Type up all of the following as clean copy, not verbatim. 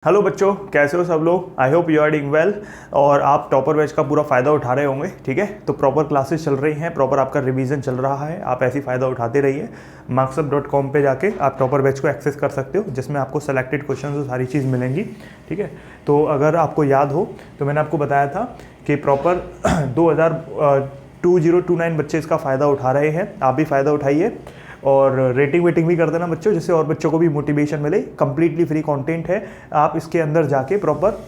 Hello बच्चों, कैसे हो सब लोग। I hope you are doing well और आप टॉपर बैच का पूरा फ़ायदा उठा रहे होंगे। ठीक है, तो प्रॉपर क्लासेस चल रही हैं, प्रॉपर आपका रिवीजन चल रहा है, आप ऐसी फ़ायदा उठाते रहिए। marksup.com पे जाके आप टॉपर बैच को एक्सेस कर सकते हो, जिसमें आपको सेलेक्टेड क्वेश्चन और सारी चीज़ मिलेंगी। ठीक है, तो अगर आपको याद हो तो मैंने आपको बताया था कि प्रॉपर 2029 बच्चे इसका फ़ायदा उठा रहे हैं। आप भी फ़ायदा उठाइए और रेटिंग वेटिंग भी कर देना बच्चों, जिससे और बच्चों को भी मोटिवेशन मिले। कंप्लीटली फ्री कंटेंट है। आप इसके अंदर जाके प्रॉपर,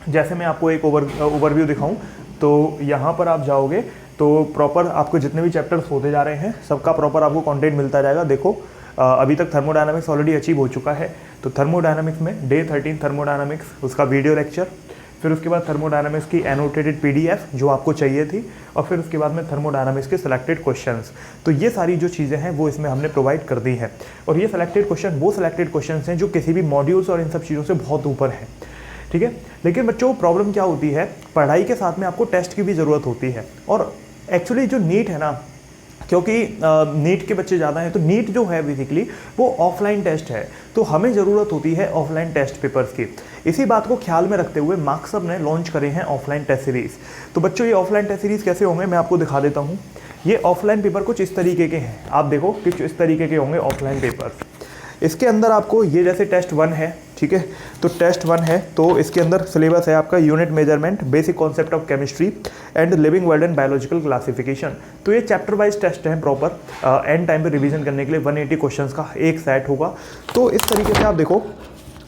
जैसे मैं आपको एक ओवरव्यू दिखाऊं, तो यहाँ पर आप जाओगे तो प्रॉपर आपको जितने भी चैप्टर्स होते जा रहे हैं सबका प्रॉपर आपको कंटेंट मिलता जाएगा। देखो अभी तक थर्मोडायनामिक्स ऑलरेडी अचीव हो चुका है, तो थर्मोडायनामिक्स में डे 13 थर्मोडायनामिक्स, उसका वीडियो लेक्चर, फिर उसके बाद थर्मोडायनामिक्स की एनोटेटेड पीडीएफ जो आपको चाहिए थी, और फिर उसके बाद में थर्मोडायनामिक्स के सिलेक्टेड क्वेश्चंस। तो ये सारी जो चीज़ें हैं वो इसमें हमने प्रोवाइड कर दी है। और ये सिलेक्टेड क्वेश्चन वो सिलेक्टेड क्वेश्चंस हैं जो किसी भी मॉड्यूल्स और इन सब चीज़ों से बहुत ऊपर हैं। ठीक है, लेकिन बच्चों प्रॉब्लम क्या होती है, पढ़ाई के साथ में आपको टेस्ट की भी ज़रूरत होती है। और एक्चुअली जो नीट है ना, क्योंकि नीट के बच्चे ज़्यादा हैं, तो नीट जो है बेसिकली वो ऑफलाइन टेस्ट है, तो हमें ज़रूरत होती है ऑफलाइन टेस्ट पेपर्स की। इसी बात को ख्याल में रखते हुए मार्क्सअप ने लॉन्च करे हैं ऑफलाइन टेस्ट सीरीज़। तो बच्चों ये ऑफलाइन टेस्ट सीरीज़ कैसे होंगे मैं आपको दिखा देता हूँ। ये ऑफलाइन पेपर कुछ इस तरीके के हैं, आप देखो कुछ इस तरीके के होंगे ऑफलाइन पेपर्स। इसके अंदर आपको ये जैसे टेस्ट 1 है, ठीक है, तो टेस्ट 1 है, तो इसके अंदर सिलेबस है आपका unit measurement, basic concept of chemistry and living world and biological classification. तो ये चैप्टर वाइज टेस्ट है प्रॉपर, एंड टाइम पे रिवीजन करने के लिए 180 क्वेश्चंस का एक सेट होगा। तो इस तरीके से आप देखो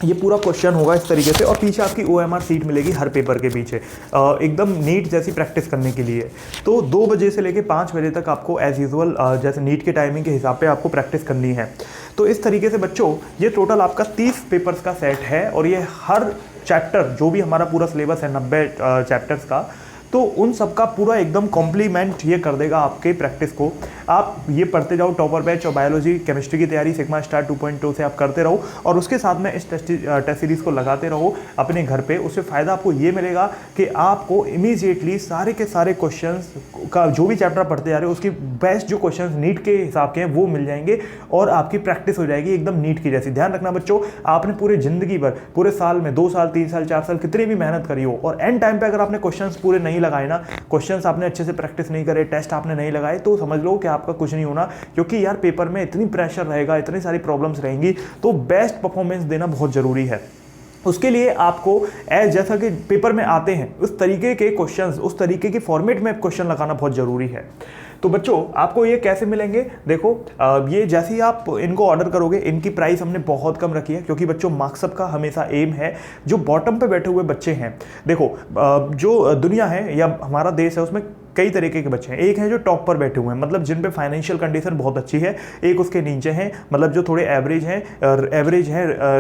ये पूरा क्वेश्चन होगा इस तरीके से, और पीछे आपकी OMR सीट मिलेगी हर पेपर के पीछे, एकदम नीट जैसी प्रैक्टिस करने के लिए। तो 2 बजे से लेके 5 बजे तक आपको एज यूजुअल जैसे नीट के टाइमिंग के हिसाब पे आपको प्रैक्टिस करनी है। तो इस तरीके से बच्चों ये टोटल आपका 30 पेपर्स का सेट है, और ये हर चैप्टर जो भी हमारा पूरा सिलेबस है 90 चैप्टर्स का, तो उन सब का पूरा एकदम कॉम्प्लीमेंट ये कर देगा आपके प्रैक्टिस को। आप ये पढ़ते जाओ टॉपर बैच और बायोलॉजी केमिस्ट्री की तैयारी सिग्मा स्टार 2.0 से आप करते रहो, और उसके साथ में इस टेस्ट सीरीज़ को लगाते रहो अपने घर पे। उससे फ़ायदा आपको ये मिलेगा कि आपको इमीडिएटली सारे के सारे क्वेश्चंस का जो भी चैप्टर पढ़ते जा रहे हो उसकी बेस्ट जो क्वेश्चंस नीट के हिसाब के हैं वो मिल जाएंगे, और आपकी प्रैक्टिस हो जाएगी एकदम नीट की जैसी। ध्यान रखना बच्चों, आपने पूरे ज़िंदगी भर, पूरे साल में 2 साल 3 साल 4 साल कितनी भी मेहनत करी हो, और एंड टाइम पर अगर आपने क्वेश्चंस पूरे नहीं लगाए ना, क्वेश्चंस आपने अच्छे से प्रैक्टिस नहीं करे, टेस्ट आपने नहीं लगाए, तो समझ लो कि आपका कुछ नहीं होना। क्योंकि यार पेपर में इतनी प्रेशर रहेगा, इतनी सारी प्रॉब्लम्स रहेंगी, तो बेस्ट परफॉर्मेंस देना बहुत ज़रूरी है। उसके लिए आपको जैसा कि पेपर में आते हैं उस तरीके के क्वेश्चंस, उस तरीके के फॉर्मेट में क्वेश्चन लगाना बहुत ज़रूरी है। तो बच्चों आपको ये कैसे मिलेंगे, देखो ये जैसे ही आप इनको ऑर्डर करोगे, इनकी प्राइस हमने बहुत कम रखी है, क्योंकि बच्चों मार्क्सअप का हमेशा एम है जो बॉटम पे बैठे हुए बच्चे हैं। देखो जो दुनिया है या हमारा देश है उसमें कई तरीके के बच्चे हैं। एक है जो टॉप पर बैठे हुए हैं, मतलब जिन पे फाइनेंशियल कंडीशन बहुत अच्छी है, एक उसके नीचे हैं, मतलब जो थोड़े एवरेज हैं,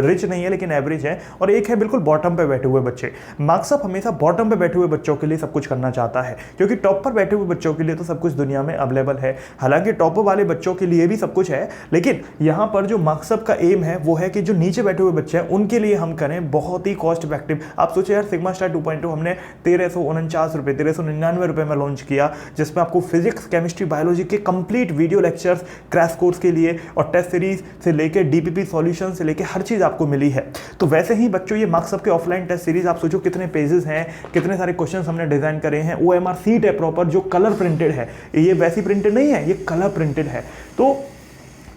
रिच नहीं है लेकिन एवरेज है, और एक है बिल्कुल बॉटम पे बैठे हुए बच्चे। मार्क्सअप हमेशा बॉटम पे बैठे हुए बच्चों के लिए सब कुछ करना चाहता है, क्योंकि टॉप पर बैठे हुए बच्चों के लिए तो सब कुछ दुनिया में अवेलेबल है। हालांकि टॉप वाले बच्चों के लिए भी सब कुछ है, लेकिन यहाँ पर जो मार्क्सअप का एम है वो है कि जो नीचे बैठे हुए बच्चे हैं उनके लिए हम करें बहुत ही कॉस्ट इफेक्टिव। आप सोचिए यार, सिग्मा स्टार 2.0 हमने 1349 रुपये, 1399 रुपये में लॉन्च किया, जिसमें आपको फिजिक्स केमिस्ट्री बायोलॉजी के complete video lectures crash course के लिए, और टेस्ट सीरीज से लेकर DPP सॉल्यूशन से लेकर हर चीज़ आपको मिली है। तो वैसे ही बच्चों ये मार्क्सअप के ऑफलाइन टेस्ट सीरीज आप सोचो कितने पेजेस हैं, कितने सारे क्वेश्चंस हमने डिजाइन करे हैं। OMR सीट है प्रॉपर जो कलर प्रिंटेड है, ये वैसी प्रिंटेड नहीं है, ये कलर प्रिंटेड है। तो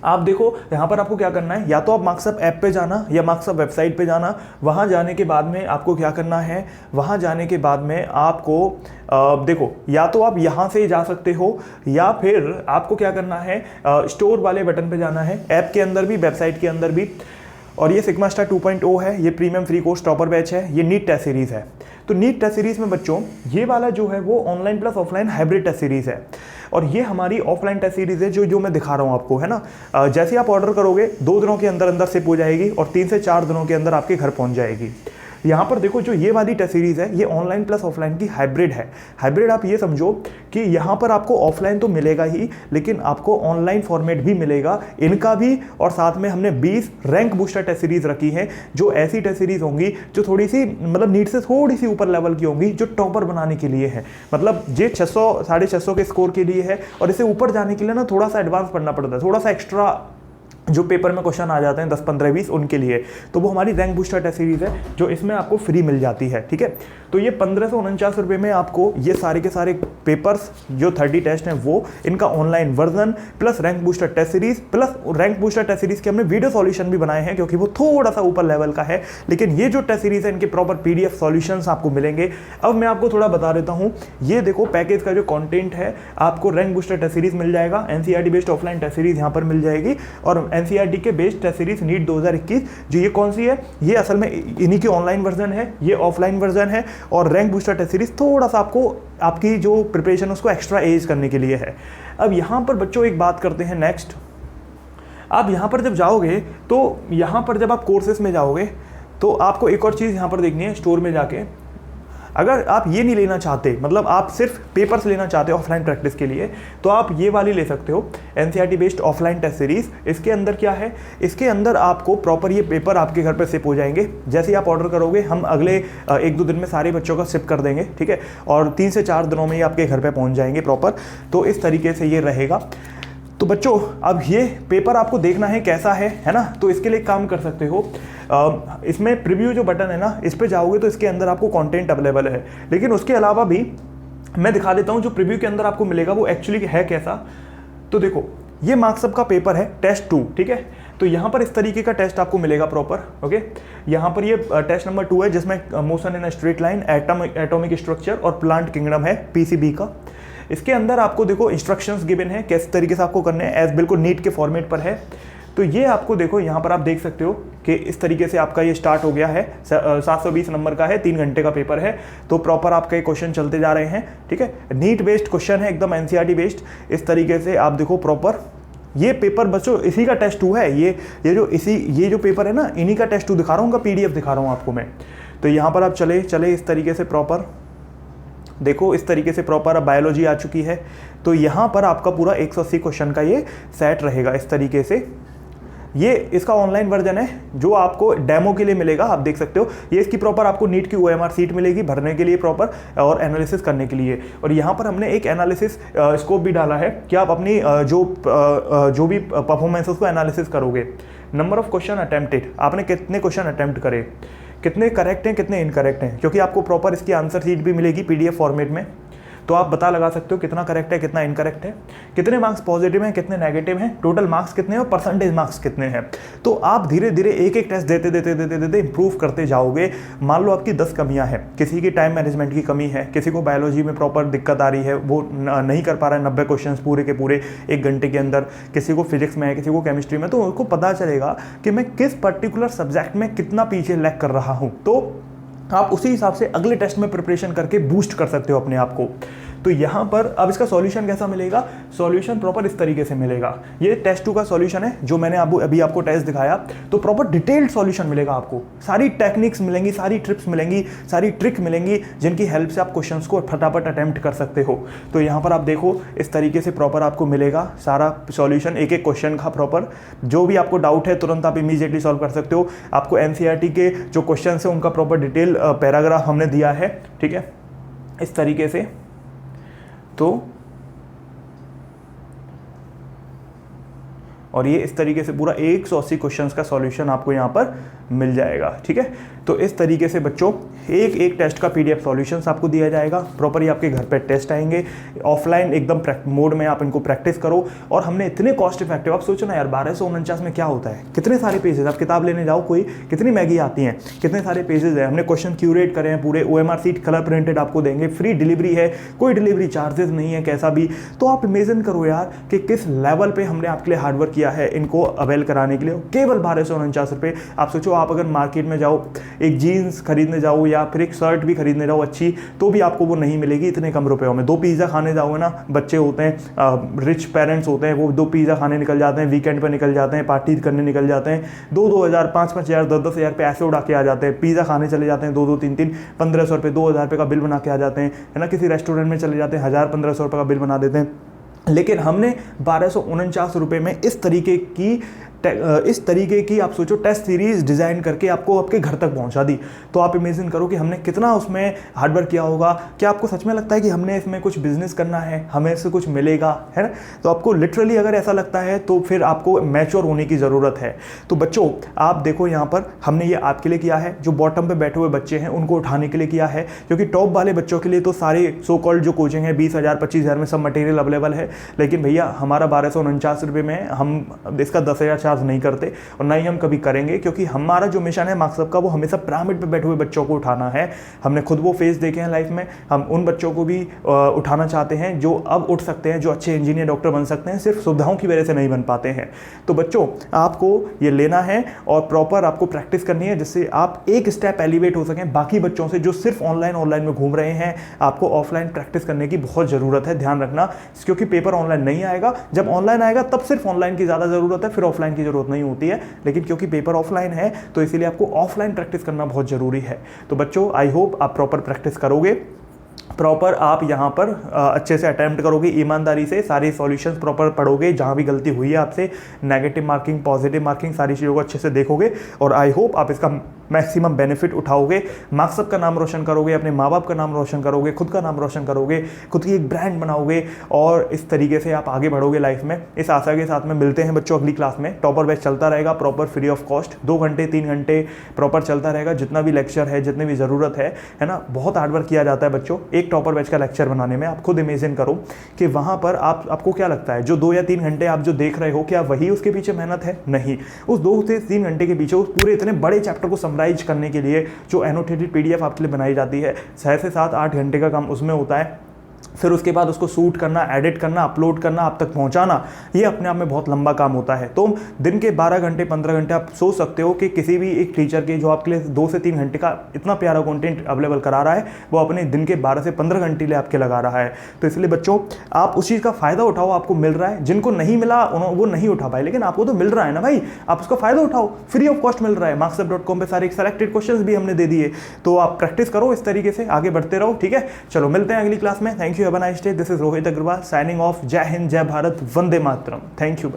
आप देखो यहाँ पर आपको क्या करना है, या तो आप मार्क्सअप ऐप पे जाना या मार्क्सअप वेबसाइट पे जाना। वहाँ जाने के बाद में आपको क्या करना है, वहाँ जाने के बाद में आपको देखो, या तो आप यहाँ से जा सकते हो, या फिर आपको क्या करना है, स्टोर वाले बटन पे जाना है, ऐप के अंदर भी वेबसाइट के अंदर भी। और ये सिग्मा स्टार 2.0 है, ये premium free course topper batch है, ये नीट टेस्ट सीरीज़ है। तो नीट टेस्ट सीरीज़ में बच्चों ये वाला जो है वो online plus offline hybrid test series है, और ये हमारी ऑफलाइन टेस्ट सीरीज़ है जो मैं दिखा रहा हूँ आपको, है ना। जैसे आप ऑर्डर करोगे 2 दिनों के अंदर अंदर शिप हो जाएगी, और 3 से 4 दिनों के अंदर आपके घर पहुँच जाएगी। यहाँ पर देखो जो ये वाली टेस्ट सीरीज़ है ये ऑनलाइन प्लस ऑफलाइन की हाइब्रिड है। हाइब्रिड आप ये समझो कि यहाँ पर आपको ऑफलाइन तो मिलेगा ही, लेकिन आपको ऑनलाइन फॉर्मेट भी मिलेगा इनका भी, और साथ में हमने 20 रैंक बूस्टर टेस्ट सीरीज़ रखी है, जो ऐसी टेस्ट सीरीज़ होंगी जो थोड़ी सी मतलब नीट से थोड़ी सी ऊपर लेवल की होंगी, जो टॉपर बनाने के लिए है। मतलब ये 600 650 के स्कोर के लिए है, और इसे ऊपर जाने के लिए ना थोड़ा सा एडवांस पढ़ना पड़ता है, थोड़ा सा एक्स्ट्रा जो पेपर में क्वेश्चन आ जाते हैं 10, 15, 20 उनके लिए, तो वो हमारी रैंक बूस्टर टेस्ट सीरीज है जो इसमें आपको फ्री मिल जाती है। ठीक है, तो ये 1549 रुपये में आपको ये सारे के सारे पेपर्स जो 30 टेस्ट हैं वो इनका online version plus rank booster test series plus rank booster test series के हमने वीडियो सॉल्यूशन भी बनाए हैं क्योंकि वो थोड़ा सा ऊपर लेवल का है, लेकिन ये जो टेस्ट सीरीज है इनके प्रॉपर PDF सॉल्यूशंस आपको मिलेंगे। अब मैं आपको थोड़ा बता देता हूँ, ये देखो पैकेज का जो कंटेंट है, आपको रैंक बूस्टर टेस्ट सीरीज मिल जाएगा, NCERT based offline test series यहाँ पर मिल जाएगी, और NCERT के बेस्ड टेस्ट सीरीज नीट 2021 जो ये कौन सी है, ये असल में इन्हीं की ऑनलाइन वर्जन है, ये ऑफलाइन वर्जन है, और रैंक बूस्टर टेस्ट सीरीज थोड़ा सा आपको आपकी जो प्रिपरेशन उसको एक्स्ट्रा एज करने के लिए है। अब यहाँ पर बच्चों एक बात करते हैं नेक्स्ट, आप यहाँ पर जब जाओगे तो यहाँ पर जब आप कोर्सेस में जाओगे तो आपको एक और चीज़ यहाँ पर देखनी है, स्टोर में जाके अगर आप ये नहीं लेना चाहते, मतलब आप सिर्फ पेपर्स लेना चाहते हो ऑफलाइन प्रैक्टिस के लिए, तो आप ये वाली ले सकते हो NCERT based offline test series. इसके अंदर क्या है, इसके अंदर आपको प्रॉपर ये पेपर आपके घर पे शिप हो जाएंगे। जैसे ही आप ऑर्डर करोगे हम अगले 1-2 दिन में सारे बच्चों का शिप कर देंगे, ठीक है, और 3 से 4 दिनों में ये आपके घर पर पहुँच जाएंगे प्रॉपर। तो इस तरीके से ये रहेगा। तो बच्चों अब ये पेपर आपको देखना है कैसा है ना, तो इसके लिए काम कर सकते हो, इसमें प्रीव्यू जो बटन है ना, इस पे जाओगे तो इसके अंदर आपको कंटेंट अवेलेबल है, लेकिन उसके अलावा भी मैं दिखा देता हूँ जो प्रीव्यू के अंदर आपको मिलेगा वो एक्चुअली है कैसा। तो देखो ये मार्क्सअप का पेपर है टेस्ट 2, ठीक है, तो यहाँ पर इस तरीके का टेस्ट आपको मिलेगा प्रॉपर। ओके, यहाँ पर ये टेस्ट नंबर 2 है जिसमें motion in straight line, atomic structure और प्लांट किंगडम है PCB का। इसके अंदर आपको देखो इंस्ट्रक्शंस गिवन है किस तरीके से आपको करने हैं, एज बिल्कुल नीट के फॉर्मेट पर है। तो ये आपको देखो यहाँ पर आप देख सकते हो कि इस तरीके से आपका ये स्टार्ट हो गया है, 720 नंबर का है, 3 घंटे का पेपर है, तो प्रॉपर आपके क्वेश्चन चलते जा रहे हैं। ठीक है, नीट बेस्ड क्वेश्चन है एकदम, NCERT बेस्ड। इस तरीके से आप देखो प्रॉपर ये पेपर बच्चों इसी का टेस्ट 2 है, ये जो पेपर है ना इन्हीं का टेस्ट 2 दिखा रहा हूँ, उनका PDF दिखा रहा हूँ आपको मैं। तो यहाँ पर आप चले इस तरीके से प्रॉपर देखो, इस तरीके से प्रॉपर अब बायोलॉजी आ चुकी है। तो यहाँ पर आपका पूरा 180 क्वेश्चन का ये सेट रहेगा इस तरीके से। ये इसका ऑनलाइन वर्जन है जो आपको डेमो के लिए मिलेगा, आप देख सकते हो। ये इसकी प्रॉपर आपको नीट की OMR सीट मिलेगी भरने के लिए प्रॉपर और एनालिसिस करने के लिए। और यहाँ पर हमने एक एनालिसिस स्कोप भी डाला है कि आप अपनी जो भी परफॉर्मेंस उसको एनालिसिस करोगे। नंबर ऑफ क्वेश्चन अटेम्प्टेड, आपने कितने क्वेश्चन अटेम्प्ट करे, कितने करेक्ट हैं कितने इनकरेक्ट हैं, क्योंकि आपको प्रॉपर इसकी आंसर शीट भी मिलेगी PDF फॉर्मेट में। तो आप पता लगा सकते हो कितना करेक्ट है कितना इनकरेक्ट है, कितने मार्क्स पॉजिटिव हैं कितने नेगेटिव हैं, टोटल मार्क्स कितने हैं और परसेंटेज मार्क्स कितने हैं। तो आप धीरे धीरे एक एक टेस्ट देते इंप्रूव करते जाओगे। मान लो आपकी 10 कमियां हैं, किसी की टाइम मैनेजमेंट की कमी है, किसी को बायोलॉजी में प्रॉपर दिक्कत आ रही है, वो नहीं कर पा रहा है 90 क्वेश्चन पूरे के पूरे 1 घंटे के अंदर, किसी को फिजिक्स में है, किसी को केमिस्ट्री में, तो उनको पता चलेगा कि मैं किस पर्टिकुलर सब्जेक्ट में कितना पीछे लैग कर रहा हूँ। तो आप उसी हिसाब से अगले टेस्ट में प्रिपरेशन करके बूस्ट कर सकते हो अपने आप को। तो यहाँ पर अब इसका सॉल्यूशन कैसा मिलेगा, सॉल्यूशन प्रॉपर इस तरीके से मिलेगा। ये टेस्ट 2 का सॉल्यूशन है जो मैंने अभी आपको टेस्ट दिखाया, तो प्रॉपर डिटेल्ड सॉल्यूशन मिलेगा आपको, सारी टेक्निक्स मिलेंगी, सारी ट्रिप्स मिलेंगी, सारी ट्रिक मिलेंगी जिनकी हेल्प से आप क्वेश्चंस को फटाफट अटेम्प्ट कर सकते हो। तो यहाँ पर आप देखो इस तरीके से प्रॉपर आपको मिलेगा सारा सॉल्यूशन, एक एक क्वेश्चन का प्रॉपर। जो भी आपको डाउट है तुरंत आप इमीडिएटली सॉल्व कर सकते हो। आपको NCERT के जो क्वेश्चन है उनका प्रॉपर डिटेल पैराग्राफ हमने दिया है, ठीक है, इस तरीके से। तो और ये इस तरीके से पूरा 180 क्वेश्चंस का सॉल्यूशन आपको यहाँ पर मिल जाएगा, ठीक है। तो इस तरीके से बच्चों एक एक टेस्ट का PDF सॉल्यूशंस आपको दिया जाएगा, प्रॉपर ही आपके घर पे टेस्ट आएंगे ऑफलाइन एकदम मोड में, आप इनको प्रैक्टिस करो। और हमने इतने कॉस्ट इफेक्टिव, आप सोचो ना यार 1249 में क्या होता है, कितने सारे पेजेस, आप किताब लेने जाओ कोई, कितनी मैगी आती हैं, कितने सारे पेजेस है, हमने क्वेश्चन क्यूरेट करे हैं पूरे, OMR सीट कलर प्रिंटेड आपको देंगे, फ्री डिलीवरी है, कोई डिलीवरी चार्जेस नहीं है कैसा भी। तो आप इमेजिन करो यार कि किस लेवल पे हमने आपके लिए हार्डवर्क किया है इनको अवेल कराने के लिए, केवल 1249 रुपये। आप सोचो आप अगर मार्केट में जाओ एक जीन्स खरीदने जाओ या फिर एक शर्ट भी खरीदने जाओ अच्छी, तो भी आपको वो नहीं मिलेगी इतने कम रुपयों में। 2 पिज़्ज़ा खाने जाओगे ना, बच्चे होते हैं रिच पेरेंट्स होते हैं, वो 2 पिज़्ज़ा खाने निकल जाते हैं, वीकेंड पर निकल जाते हैं, पार्टी करने निकल जाते हैं, 2-2 हज़ार 5-5 हज़ार 10-10 हज़ार पे ऐसे उड़ा के आ जाते हैं, पिज़्ज़ा खाने चले जाते हैं 2-2 3-3 1500 रुपये 2000 रुपये का बिल बना के आ जाते हैं, है ना। किसी रेस्टोरेंट में चले जाते हैं 1000-1500 रुपये का बिल बना देते हैं। लेकिन हमने 1249 रुपये में इस तरीके की इस तरीके की आप सोचो टेस्ट सीरीज डिज़ाइन करके आपको आपके घर तक पहुंचा दी, तो आप इमेजिन करो कि हमने कितना उसमें हार्डवर्क किया होगा। क्या आपको सच में लगता है कि हमने इसमें कुछ बिजनेस करना है, हमें इससे कुछ मिलेगा, है ना? तो आपको लिटरली अगर ऐसा लगता है तो फिर आपको मैच्योर होने की ज़रूरत है। तो बच्चों आप देखो यहाँ पर हमने ये आपके लिए किया है, जो बॉटम पे बैठे हुए बच्चे हैं उनको उठाने के लिए किया है, क्योंकि टॉप वाले बच्चों के लिए तो सारे सो कॉल्ड जो कोचिंग है 20,000 25,000 में सब मटेरियल अवेलेबल है, लेकिन भैया हमारा 1249 रुपये में हम इसका 10,000 चार्ज नहीं करते और ना ही हम कभी करेंगे, क्योंकि हमारा जो मिशन है मार्क्सअप का वो हमेशा पिरामिड पे बैठे हुए बच्चों को उठाना है। हमने खुद वो फेज देखे हैं लाइफ में, हम उन बच्चों को भी उठाना चाहते हैं जो अब उठ सकते हैं, जो अच्छे इंजीनियर डॉक्टर बन सकते हैं, सिर्फ सुविधाओं की वजह से नहीं बन पाते हैं। तो बच्चों आपको ये लेना है और प्रॉपर आपको प्रैक्टिस करनी है, जिससे आप एक स्टेप एलिवेट हो सकें बाकी बच्चों से जो सिर्फ ऑनलाइन में घूम रहे हैं। आपको ऑफलाइन प्रैक्टिस करने की बहुत ज़रूरत है, ध्यान रखना, क्योंकि पेपर ऑनलाइन नहीं आएगा। जब ऑनलाइन आएगा तब सिर्फ ऑनलाइन की ज़्यादा ज़रूरत है, फिर ऑफलाइन की ज़रूरत नहीं होती है, लेकिन क्योंकि पेपर ऑफलाइन है तो इसीलिए आपको ऑफलाइन प्रैक्टिस करना बहुत ज़रूरी है। तो बच्चों आई होप आप प्रॉपर प्रैक्टिस करोगे, प्रॉपर आप यहाँ पर अच्छे से अटैम्प्ट करोगे, ईमानदारी से सारे सॉल्यूशंस प्रॉपर पढ़ोगे, जहाँ भी गलती हुई है आपसे नेगेटिव मार्किंग पॉजिटिव मार्किंग सारी चीज़ों को अच्छे से देखोगे और आई होप आप इसका मैक्सिमम बेनिफिट उठाओगे, मार्क्सअप का नाम रोशन करोगे, अपने माँ बाप का नाम रोशन करोगे, खुद का नाम रोशन करोगे, खुद की एक ब्रांड बनाओगे और इस तरीके से आप आगे बढ़ोगे लाइफ में। इस आशा के साथ में मिलते हैं बच्चों अगली क्लास में। टॉपर बैच चलता रहेगा प्रॉपर फ्री ऑफ कॉस्ट, 2 घंटे 3 घंटे प्रॉपर चलता रहेगा, जितना भी लेक्चर है जितनी भी ज़रूरत है ना। बहुत हार्डवर्क किया जाता है बच्चों एक टॉपर बैच का लेक्चर बनाने में। आप खुद इमेजिन करो कि वहाँ पर आपको क्या लगता है जो 2 या 3 घंटे आप जो देख रहे हो, क्या वही उसके पीछे मेहनत है? नहीं, उस 2 से 3 घंटे के पीछे उस पूरे इतने बड़े चैप्टर को समराइज करने के लिए जो एनोटेटेड पीडीएफ आपके लिए बनाई जाती है, 6 से 7 8 घंटे का काम उसमें होता है। फिर उसके बाद उसको शूट करना, एडिट करना, अपलोड करना, आप तक पहुंचाना, ये अपने आप में बहुत लंबा काम होता है। तो दिन के 12 घंटे 15 घंटे आप सोच सकते हो कि किसी भी एक टीचर के जो आपके लिए 2 से 3 घंटे का इतना प्यारा कंटेंट अवेलेबल करा रहा है, वो अपने दिन के 12 से 15 घंटे लिए आपके लगा रहा है। तो इसलिए बच्चों आप उस चीज़ का फ़ायदा उठाओ, आपको मिल रहा है। जिनको नहीं मिला वो नहीं उठा पाए, लेकिन आपको तो मिल रहा है ना भाई, आप उसका फ़ायदा उठाओ, फ्री ऑफ कॉस्ट मिल रहा है। marksUp.com पे सारे सेलेक्टेड क्वेश्चन भी हमने दे दिए, तो आप प्रैक्टिस करो, इस तरीके से आगे बढ़ते रहो। ठीक है, चलो मिलते हैं अगली क्लास में। Thank you, have a nice day. This is Rohit Agarwal signing off. जय हिंद, जय भारत, वंदे मातरम। Thank you.